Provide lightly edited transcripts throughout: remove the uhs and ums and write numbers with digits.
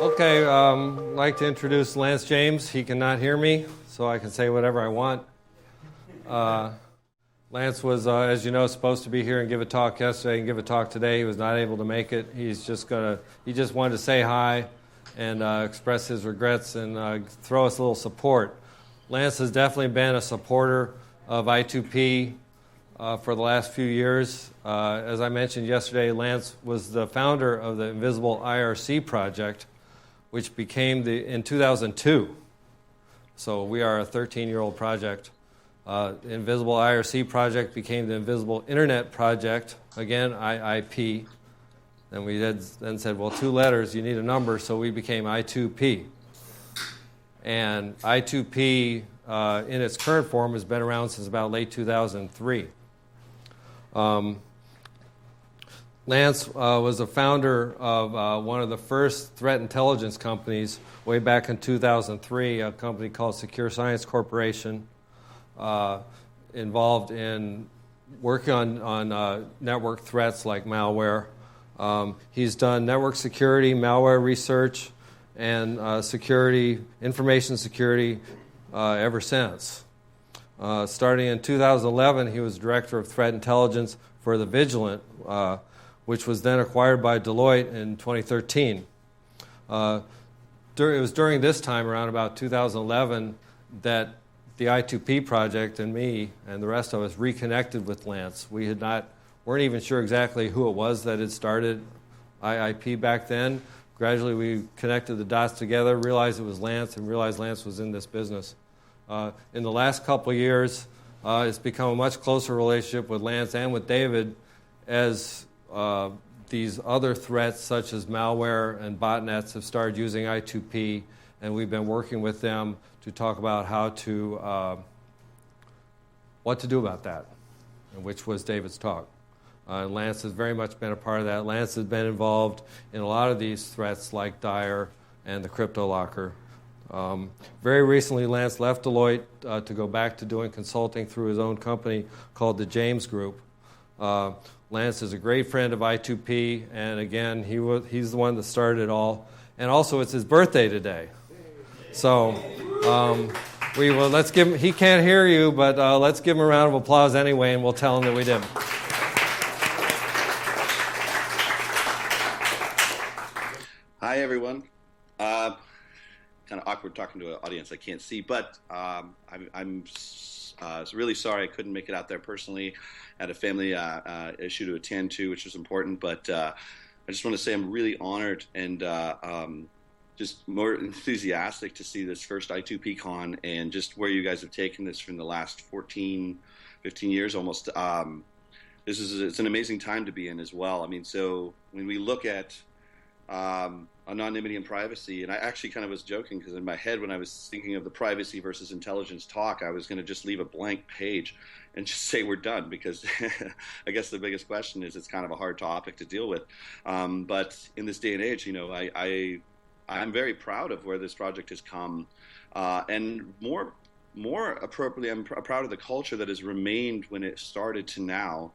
Okay, I'd like to introduce Lance James. He cannot hear me, so I can say whatever I want. Lance was, as you know, supposed to be here and give a talk yesterday and give a talk today. He was not able to make it. He just wanted to say hi and express his regrets and throw us a little support. Lance has definitely been a supporter of I2P for the last few years. As I mentioned yesterday, Lance was the founder of the Invisible IRC Project, which became in 2002. So we are a 13-year-old project. The Invisible IRC Project became the Invisible Internet Project, again, IIP. And we then said, well, 2 letters, you need a number, so we became I2P. And I2P, in its current form, has been around since about late 2003. Lance was the founder of one of the first threat intelligence companies way back in 2003, a company called Secure Science Corporation, involved in working on network threats like malware. He's done network security, malware research, and information security ever since. Starting in 2011, he was director of threat intelligence for the Vigilant, which was then acquired by Deloitte in 2013. It was during this time, around about 2011, that the I2P project and me and the rest of us reconnected with Lance. We weren't even sure exactly who it was that had started IIP back then. Gradually, we connected the dots together, realized it was Lance, and realized Lance was in this business. In the last couple of years, it's become a much closer relationship with Lance and with David as these other threats, such as malware and botnets, have started using I2P, and we've been working with them to talk about what to do about that, which was David's talk. Lance has very much been a part of that. Lance has been involved in a lot of these threats like Dyer and the Crypto Locker. Very recently, Lance left Deloitte to go back to doing consulting through his own company called the James Group. Lance is a great friend of I2P, and again, he's the one that started it all. And also, it's his birthday today. So let's give him, he can't hear you, but let's give him a round of applause anyway, and we'll tell him that we did. Hi, everyone. Kind of awkward talking to an audience I can't see, but I'm really sorry I couldn't make it out there personally. I had a family issue to attend to, which was important, but I just want to say I'm really honored and just more enthusiastic to see this first I2PCon and just where you guys have taken this from the last 14, 15 years almost. It's an amazing time to be in as well. I mean, so when we look at anonymity and privacy, and I actually kind of was joking because in my head when I was thinking of the privacy versus intelligence talk, I was going to just leave a blank page and just say we're done, because I guess the biggest question is it's kind of a hard topic to deal with. But in this day and age, you know, I'm very proud of where this project has come, and more appropriately, I'm proud of the culture that has remained when it started to now,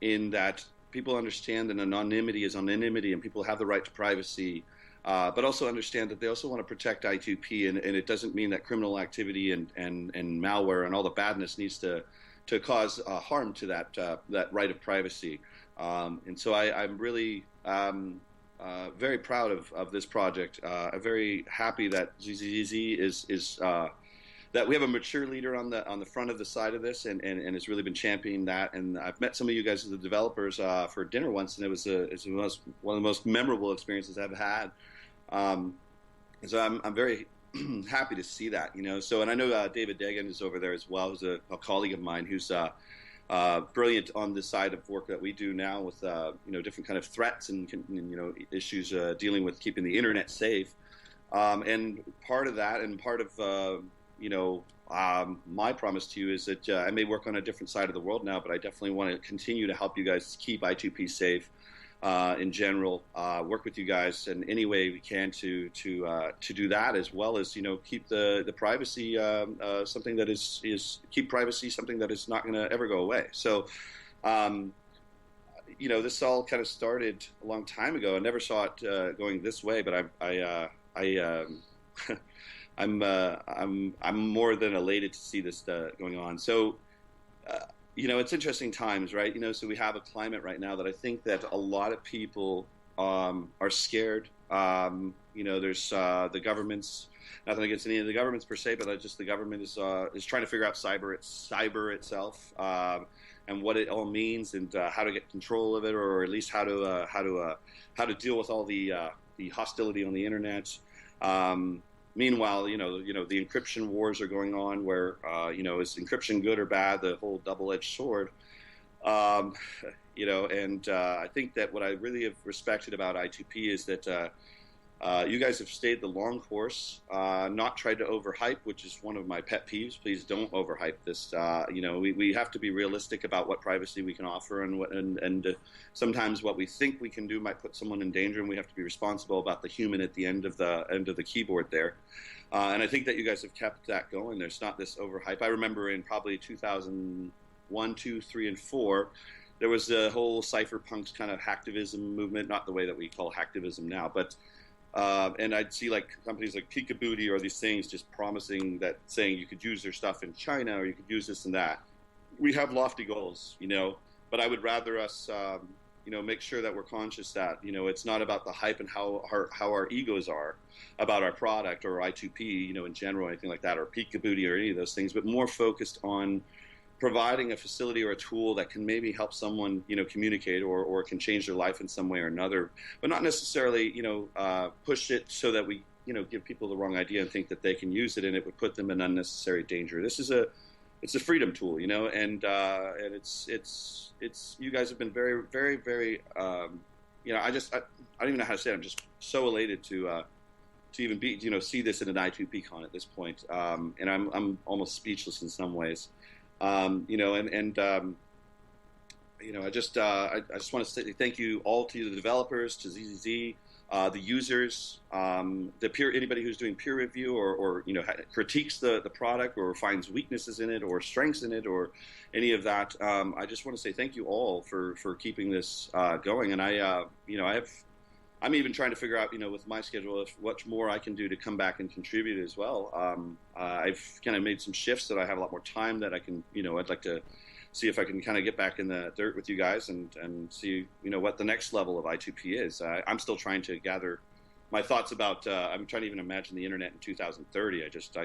in that people understand that anonymity is anonymity and people have the right to privacy, but also understand that they also want to protect I2P, and it doesn't mean that criminal activity and malware and all the badness needs to cause harm to that right of privacy. And so I'm really very proud of this project. I'm very happy that ZZZ is that we have a mature leader on the front of the side of this, and has really been championing that. And I've met some of you guys as the developers for dinner once, and it was one of the most memorable experiences I've had. So I'm very happy to see that, you know. So, and I know David Degan is over there as well, who's a colleague of mine who's brilliant on this side of work that we do now with different kind of threats and issues dealing with keeping the internet safe. And part of that, and part of my promise to you is that I may work on a different side of the world now, but I definitely want to continue to help you guys keep I2P safe in general. Work with you guys in any way we can to do that, as well as keep the privacy something that is keep privacy something that is not going to ever go away. So this all kind of started a long time ago. I never saw it going this way, but I'm more than elated to see this going on. So, it's interesting times, right? So we have a climate right now that I think that a lot of people are scared. There's the government's, nothing against any of the governments per se, but just the government is trying to figure out cyber itself, and what it all means, and how to get control of it, or at least how to deal with all the hostility on the internet. Meanwhile, the encryption wars are going on, where is encryption good or bad? The whole double-edged sword. And I think that what I really have respected about I2P is that you guys have stayed the long course, not tried to overhype, which is one of my pet peeves. Please don't overhype this. We have to be realistic about what privacy we can offer, and sometimes what we think we can do might put someone in danger, and we have to be responsible about the human at the end of the keyboard there. And I think that you guys have kept that going. There's not this overhype. I remember in probably 2001, 2, 3, and 4. There was the whole cypherpunks kind of hacktivism movement, not the way that we call hacktivism now, but and I'd see like companies like Peekabooty or these things just promising that, saying you could use their stuff in China, or you could use this and that. We have lofty goals, but I would rather us, make sure that we're conscious that, it's not about the hype and how our egos are about our product or I2P, in general, anything like that, or Peekabooty or any of those things, but more focused on providing a facility or a tool that can maybe help someone, communicate or can change their life in some way or another, but not necessarily, push it so that we, give people the wrong idea and think that they can use it and it would put them in unnecessary danger. This is it's a freedom tool, and it's you guys have been very, very, very, I don't even know how to say it. I'm just so elated to even be, see this in an I2PCon at this point. And I'm almost speechless in some ways. I just want to say thank you all to the developers, to ZZZ, the users, anybody who's doing peer review or critiques the product or finds weaknesses in it or strengths in it or any of that. I just want to say thank you all for keeping this going. And I'm even trying to figure out, with my schedule, what more I can do to come back and contribute as well. I've kind of made some shifts that I have a lot more time that I can, I'd like to see if I can kind of get back in the dirt with you guys and see, what the next level of I2P is. I'm still trying to gather my thoughts about, I'm trying to even imagine the internet in 2030. I just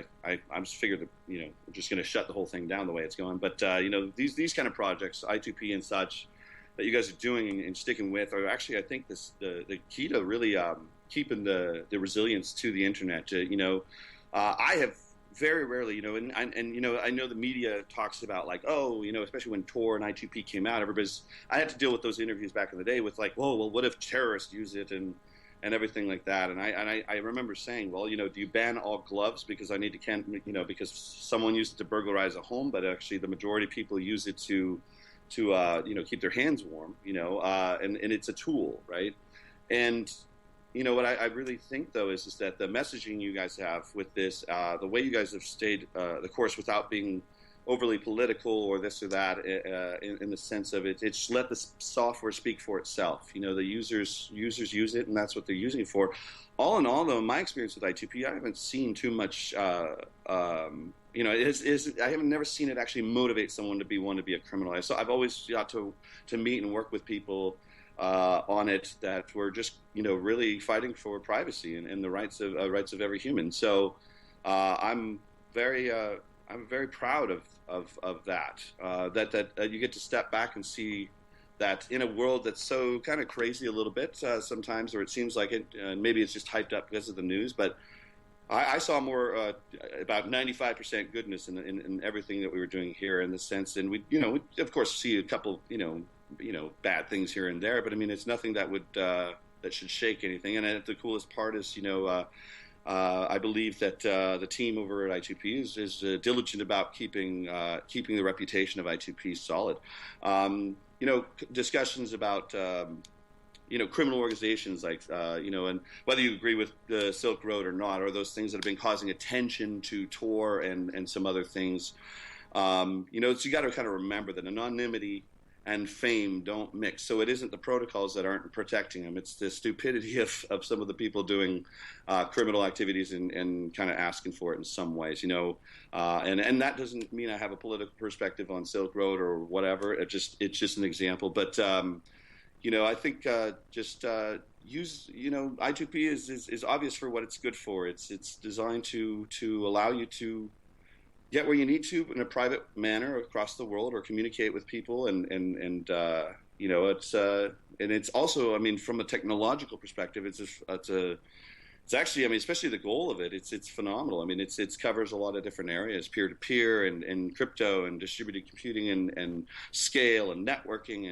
figured that, we're just going to shut the whole thing down the way it's going. But, these kind of projects, I2P and such, that you guys are doing and sticking with are actually, I think, the key to really keeping the resilience to the internet. I have very rarely, and I know the media talks about like, especially when Tor and I2P came out, I had to deal with those interviews back in the day with like, whoa, well, what if terrorists use it and everything like that. And I remember saying, well, do you ban all gloves because because someone used it to burglarize a home, but actually the majority of people use it to keep their hands warm, and it's a tool, right? And, what I really think, though, is that the messaging you guys have with this, the way you guys have stayed the course without being overly political or this or that, in the sense of it's let the software speak for itself. The users use it, and that's what they're using it for. All in all, though, in my experience with I2P, I haven't seen too much I haven't never seen it actually motivate someone to want to be a criminal. So I've always got to meet and work with people on it that were just really fighting for privacy and the rights of every human. So I'm very proud of that. That you get to step back and see that in a world that's so kind of crazy a little bit sometimes, or it seems like it. Maybe it's just hyped up because of the news, but I saw more about 95% goodness in everything that we were doing here in the sense, and we of course see a couple bad things here and there, but I mean it's nothing that would that should shake anything. And the coolest part is I believe that the team over at I2P is diligent about keeping the reputation of I2P solid. Discussions about criminal organizations like, and whether you agree with the Silk Road or not, or those things that have been causing attention to Tor and some other things, so you got to kind of remember that anonymity and fame don't mix. So it isn't the protocols that aren't protecting them. It's the stupidity of some of the people doing criminal activities and kind of asking for it in some ways, and that doesn't mean I have a political perspective on Silk Road or whatever. It's just an example. But, I think use, I2P is obvious for what it's good for. It's designed to allow you to get where you need to in a private manner across the world, or communicate with people, and it's also, I mean, from a technological perspective, it's actually, I mean, especially the goal of it, it's phenomenal. I mean, it covers a lot of different areas: peer-to-peer and crypto and distributed computing and scale and networking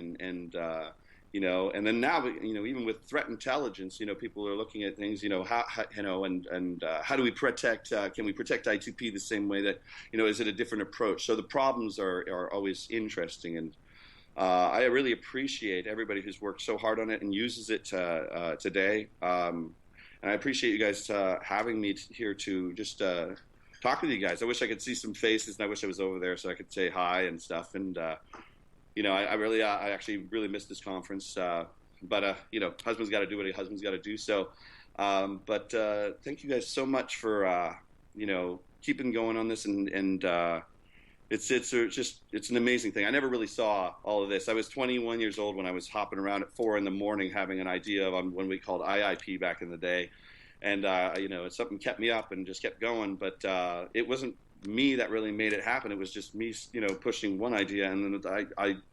and then now, even with threat intelligence, people are looking at things, how do we protect, can we protect I2P the same way that, is it a different approach? So the problems are always interesting. And I really appreciate everybody who's worked so hard on it and uses it today. And I appreciate you guys having me here to just talk with you guys. I wish I could see some faces, and I wish I was over there so I could say hi and stuff. And, I actually really missed this conference, but husband's got to do what a husband's got to do. So, thank you guys so much for, keeping going on this, and it's an amazing thing. I never really saw all of this. I was 21 years old when I was hopping around at 4 a.m. having an idea of when we called IIP back in the day, and something kept me up and just kept going. But it wasn't me that really made it happen. It was just me, pushing one idea, and then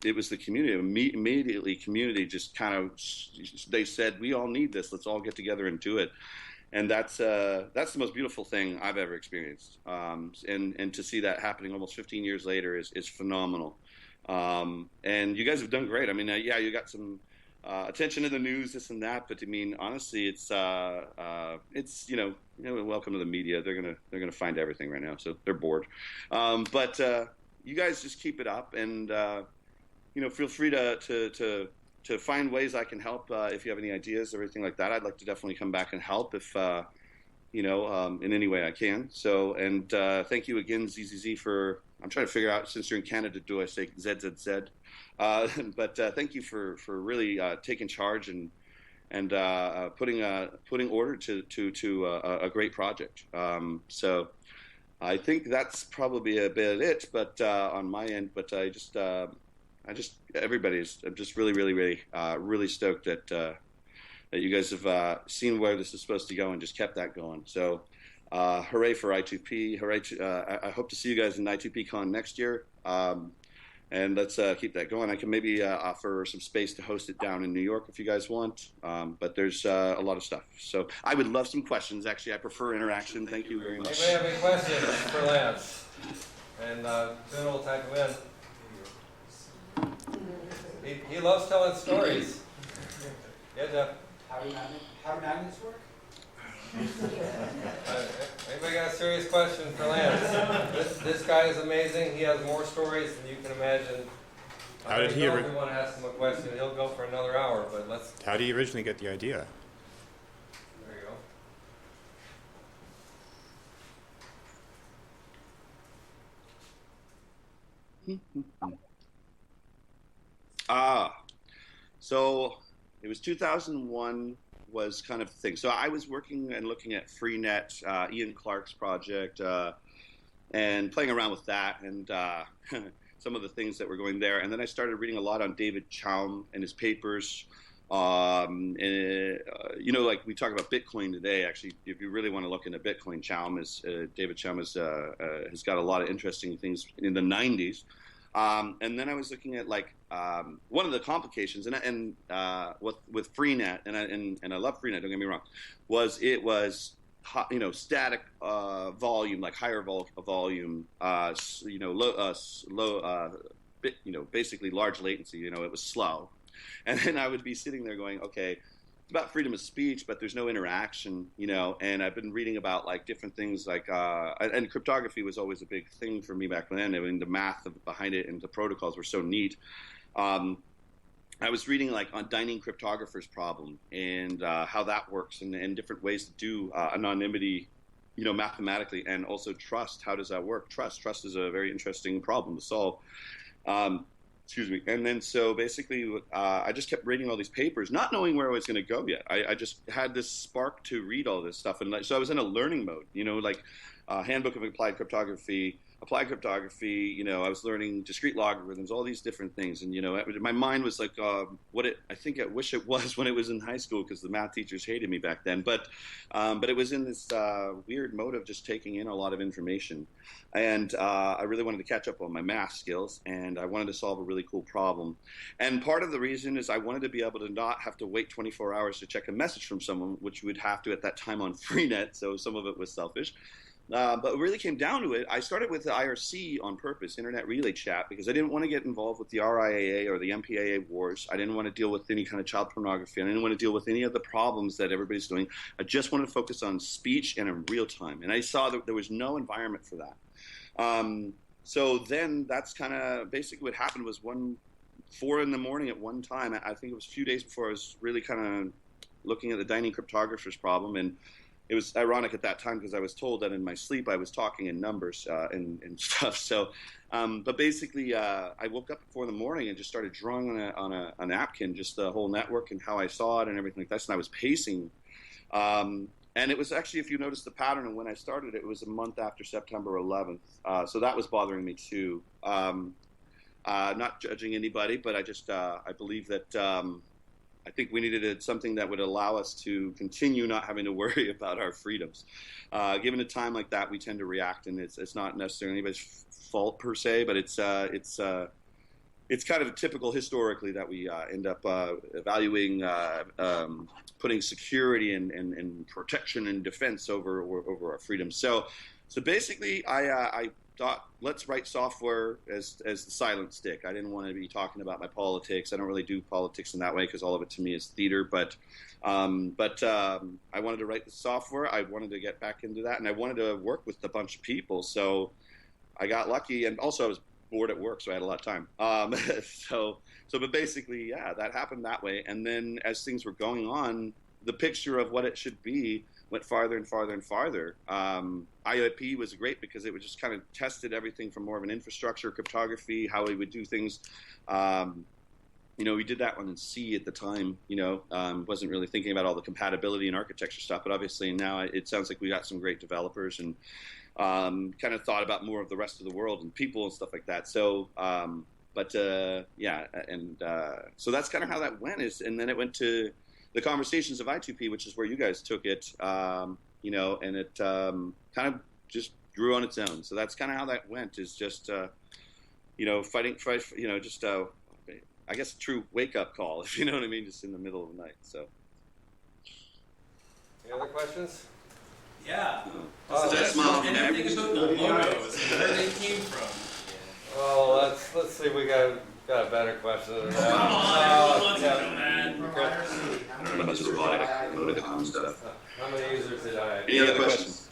it was the community. Immediately, community just kind of, they said, we all need this. Let's all get together and do it. And that's the most beautiful thing I've ever experienced. And to see that happening almost 15 years later is phenomenal. And you guys have done great. I mean, you got some attention in the news, this and that, but I mean, honestly, it's welcome to the media. They're gonna find everything right now, so they're bored. But you guys just keep it up, and feel free to find ways I can help if you have any ideas or anything like that. I'd like to definitely come back and help if in any way I can. So, and thank you again, ZZZ, for. I'm trying to figure out, since you're in Canada, do I say ZZZ? But thank you for really taking charge and putting order to a great project. So I think that's probably a bit it, but on my end. But I'm just really stoked that you guys have seen where this is supposed to go and just kept that going. So. Hooray for I2P! Hooray! I hope to see you guys in I2PCon next year, and let's keep that going. I can maybe offer some space to host it down in New York if you guys want, but there's a lot of stuff. So I would love some questions. Actually, I prefer interaction. Thank you very much. Anybody have any questions for Lance? And soon we'll type him in. He loves telling stories. Yeah, Jeff. How do magnets work? Anybody got a serious question for Lance? This guy is amazing. He has more stories than you can imagine. How did he? If we want to ask him a question, he'll go for another hour. But let's. How did he originally get the idea? There you go. So it was 2001. Was kind of the thing. So I was working and looking at Freenet, Ian Clark's project, and playing around with that and some of the things that were going there. And then I started reading a lot on David Chaum and his papers. Like we talk about Bitcoin today, actually, if you really want to look into Bitcoin, David Chaum has got a lot of interesting things in the 90s. And then I was looking at one of the complications, and with Freenet, and I love Freenet. Don't get me wrong, was static volume, like higher volume, low, basically large latency. It was slow, and then I would be sitting there going, okay. It's about freedom of speech, but there's no interaction, and I've been reading about different things and cryptography was always a big thing for me back then. I mean, the math behind it and the protocols were so neat. I was reading on Dining Cryptographer's problem and how that works and different ways to do anonymity, mathematically, and also trust. How does that work? Trust is a very interesting problem to solve. Excuse me. And then so basically, I just kept reading all these papers, not knowing where I was going to go yet. I just had this spark to read all this stuff, and so I was in a learning mode. Like Handbook of Applied Cryptography. I was learning discrete logarithms, all these different things, and my mind was like, I wish it was when it was in high school, because the math teachers hated me back then. But it was in this weird mode of just taking in a lot of information, and I really wanted to catch up on my math skills, and I wanted to solve a really cool problem. And part of the reason is I wanted to be able to not have to wait 24 hours to check a message from someone, which you would have to at that time on Freenet. So some of it was selfish. But it really came down to it. I started with the IRC on purpose, Internet Relay Chat, because I didn't want to get involved with the RIAA or the MPAA wars. I didn't want to deal with any kind of child pornography. I didn't want to deal with any of the problems that everybody's doing. I just wanted to focus on speech and in real time. And I saw that there was no environment for that. So then that's kind of basically what happened. Was 4 in the morning at one time. I think it was a few days before I was really kind of looking at the dining cryptographer's problem. And it was ironic at that time because I was told that in my sleep I was talking in numbers and stuff. So, but basically, I woke up at 4 in the morning and just started drawing on a napkin just the whole network and how I saw it and everything like that. And I was pacing. And it was actually, if you notice the pattern, and when I started, it was a month after September 11th. So that was bothering me too. Not judging anybody, but I believe that. I think we needed something that would allow us to continue not having to worry about our freedoms. Given a time like that, we tend to react, and it's not necessarily anybody's fault per se, but it's kind of typical historically that we end up evaluating putting security and protection and defense over our freedoms. So basically, I thought, let's write software as the silent stick. I didn't want to be talking about my politics. I don't really do politics in that way because all of it to me is theater. But I wanted to write the software. I wanted to get back into that, and I wanted to work with a bunch of people. So I got lucky, and also I was bored at work, so I had a lot of time. But basically, yeah, that happened that way. And then as things were going on, the picture of what it should be went farther and farther and farther. IOP was great because it would just kind of tested everything from more of an infrastructure, cryptography, how we would do things. We did that one in C at the time, wasn't really thinking about all the compatibility and architecture stuff, but obviously now it sounds like we got some great developers and kind of thought about more of the rest of the world and people and stuff like that. So, so that's kind of how that went and then it went to the Conversations of I2P, which is where you guys took it, and it kind of just grew on its own. So that's kind of how that went, is just, fighting, I guess a true wake-up call, if you know what I mean, just in the middle of the night. So. Any other questions? Yeah. That's small. Anything about the logos and where they came from? Oh, let's see. We got a better question than that. Come on, everyone wants to know that. How many users did I have? Any other questions?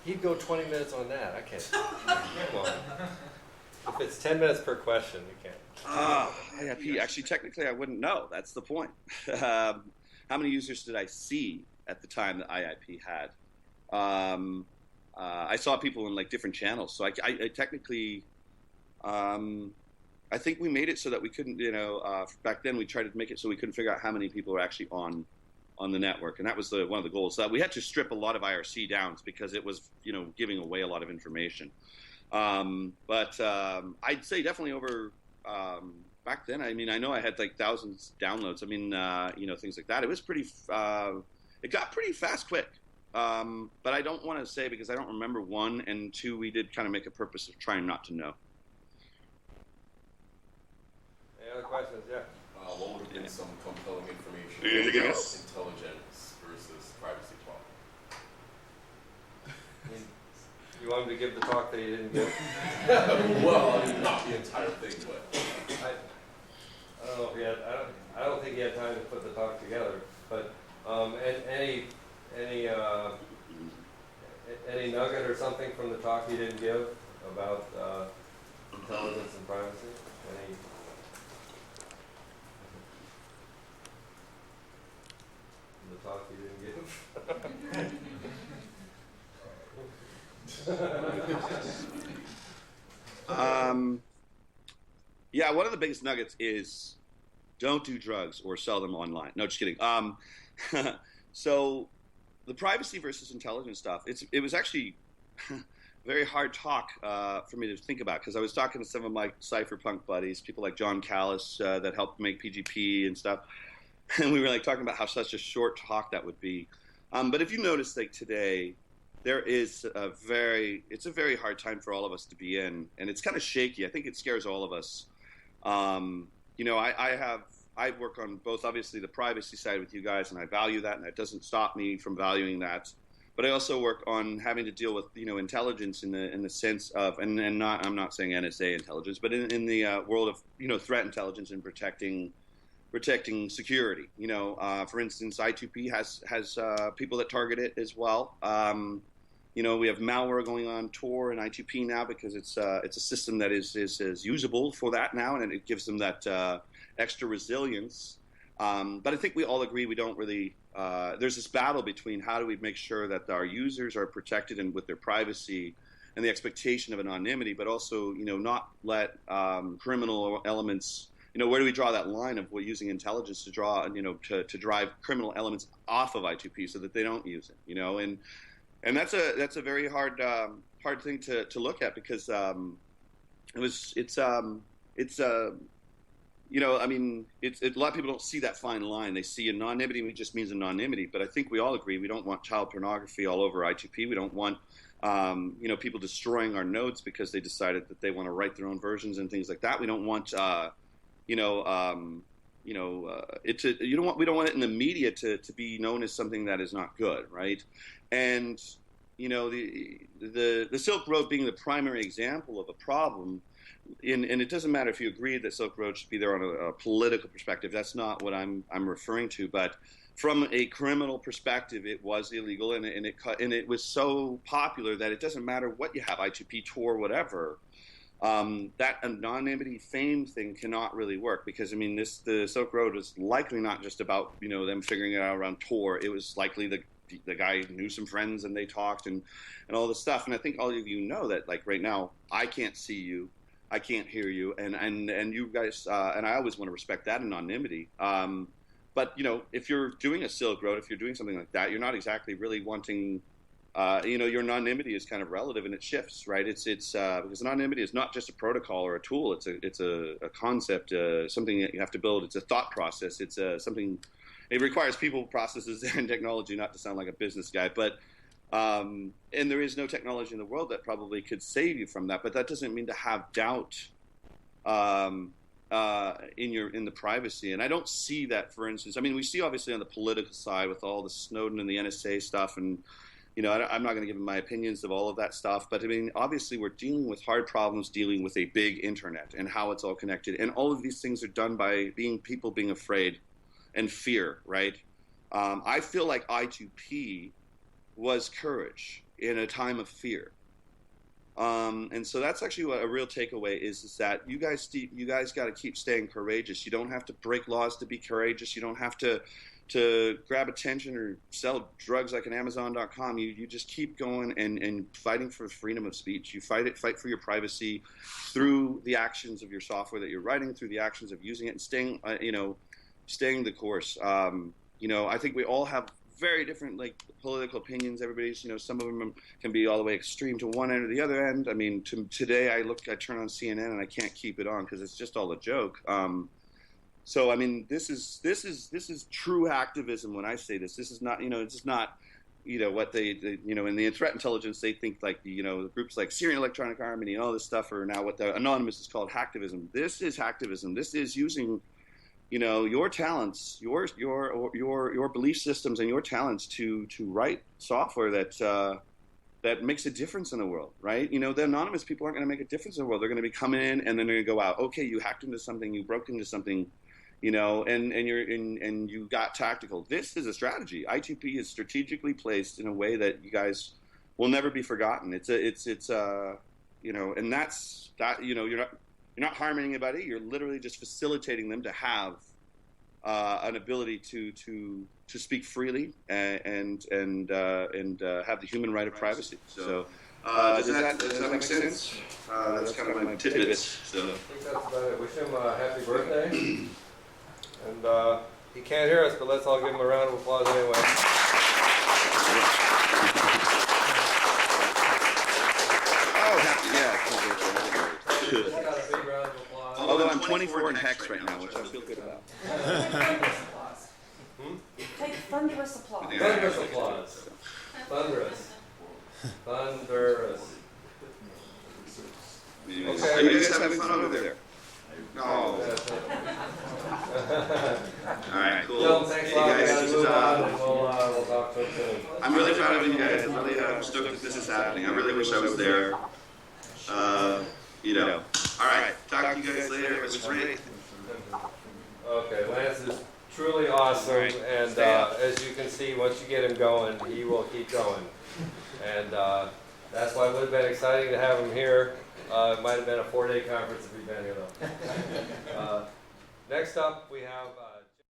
He'd go 20 minutes on that. I can't. Come on. If it's 10 minutes per question, you can't. IIP. Actually, technically, I wouldn't know. That's the point. How many users did I see at the time that IIP had? I saw people in like different channels. So I technically, I think we made it so that we couldn't, back then we tried to make it so we couldn't figure out how many people were actually on the network. And that was one of the goals. So we had to strip a lot of IRC down because it was, giving away a lot of information. But I'd say definitely over, back then, I mean, I know I had like thousands of downloads. I mean, things like that. It was pretty, it got pretty fast quick. But I don't want to say because I don't remember, one, and two, we did kind of make a purpose of trying not to know. Any other questions? Yeah. What would have been some compelling information Anything about else? intelligence versus privacy talk? You want me to give the talk that you didn't give? Well, I mean, not the entire thing, but I don't know if he had. I don't think he had time to put the talk together. But any nugget or something from the talk you didn't give about intelligence and privacy? Any? The talk you didn't give? Yeah, one of the biggest nuggets is don't do drugs or sell them online. No, just kidding. So the privacy versus intelligence stuff, it was actually very hard talk for me to think about, because I was talking to some of my cypherpunk buddies, people like John Callis that helped make PGP and stuff, and we were like talking about how such a short talk that would be. But if you notice, like today, it's a very hard time for all of us to be in, and it's kind of shaky. I think it scares all of us. I work on both, obviously, the privacy side with you guys, and I value that, and it doesn't stop me from valuing that. But I also work on having to deal with, intelligence in the sense of, and not, I'm not saying NSA intelligence, but in the world of, threat intelligence and protecting security. For instance, I2P has people that target it as well. We have malware going on Tor and I2P now because it's a system that is usable for that now, and it gives them that extra resilience. But I think we all agree we don't really. There's this battle between how do we make sure that our users are protected and with their privacy and the expectation of anonymity, but also not let criminal elements. Where do we draw that line of what using intelligence to draw to drive criminal elements off of I2P so that they don't use it. And that's a very hard thing to look at, because a lot of people don't see that fine line. They see anonymity, and it just means anonymity. But I think we all agree we don't want child pornography all over I2P. We don't want people destroying our nodes because they decided that they want to write their own versions and things like that. We don't want we don't want it in the media to be known as something that is not good, right? And the Silk Road being the primary example of a problem, and it doesn't matter if you agree that Silk Road should be there on a political perspective. That's not what I'm referring to. But from a criminal perspective, it was illegal, and it was so popular that it doesn't matter what you have, I2P, Tor, whatever. That anonymity fame thing cannot really work, because the Silk Road is likely not just about them figuring it out around Tor. It was likely the guy knew some friends and they talked and all this stuff. And I think all of you know that, like, right now I can't see you, I can't hear you, and you guys and I always want to respect that anonymity. But if you're doing a Silk Road, if you're doing something like that, you're not exactly really wanting. Your anonymity is kind of relative, and it shifts, right? It's because anonymity is not just a protocol or a tool. It's a concept, something that you have to build. It's a thought process. It's something. It requires people, processes, and technology. Not to sound like a business guy, but and there is no technology in the world that probably could save you from that. But that doesn't mean to have doubt in the privacy. And I don't see that, for instance. We see obviously on the political side with all the Snowden and the NSA stuff, and I'm not going to give my opinions of all of that stuff, but obviously we're dealing with hard problems, dealing with a big internet and how it's all connected. And all of these things are done by people being afraid and fear, right? I feel like I2P was courage in a time of fear. And so that's actually what a real takeaway is that you guys got to keep staying courageous. You don't have to break laws to be courageous. You don't have to grab attention or sell drugs like an Amazon.com. You just keep going and fighting for freedom of speech. You fight for your privacy through the actions of your software that you're writing, through the actions of using it, and staying the course. I think we all have very different political opinions. Everybody's, some of them can be all the way extreme to one end or the other end. Today I turn on CNN and I can't keep it on because it's just all a joke. So this is true activism. When I say this is not, this is not, what they in the threat intelligence, they think like the groups like Syrian Electronic Army and all this stuff are now what the anonymous is called hacktivism. This is hacktivism. This is using, your talents, your belief systems and your talents to write software that makes a difference in the world, right? The anonymous people aren't going to make a difference in the world. They're going to be coming in and then they're going to go out. Okay, you hacked into something, you broke into something, and you got tactical. This is a strategy. I2P is strategically placed in a way that you guys will never be forgotten. And that's that. You're not harming anybody. You're literally just facilitating them to have an ability to speak freely and have the human right of privacy. So Does that make sense? That's kind of my tidbits. So. I think that's about it. Wish him a happy birthday. And he can't hear us, but let's all give him a round of applause anyway. Oh, happy, yeah. Just got a big round of applause. Although I'm 24 in hex right now, which I feel good about. Take thunderous applause. Thunderous applause. Thunderous. Thunderous. Okay. Are you guys having fun over there? No. All right, cool. Bill, thanks a lot. Hey We guys, gotta this move is, on, and we'll talk to him soon. I'm really proud of you guys. I'm really stoked that this is happening. I really wish I was there. All right, talk to you guys later. It was great. Okay, Lance is truly awesome, and as you can see, once you get him going, he will keep going. And that's why it would have been exciting to have him here. It might have been a 4-day conference if he'd been here, though. Next up, we have...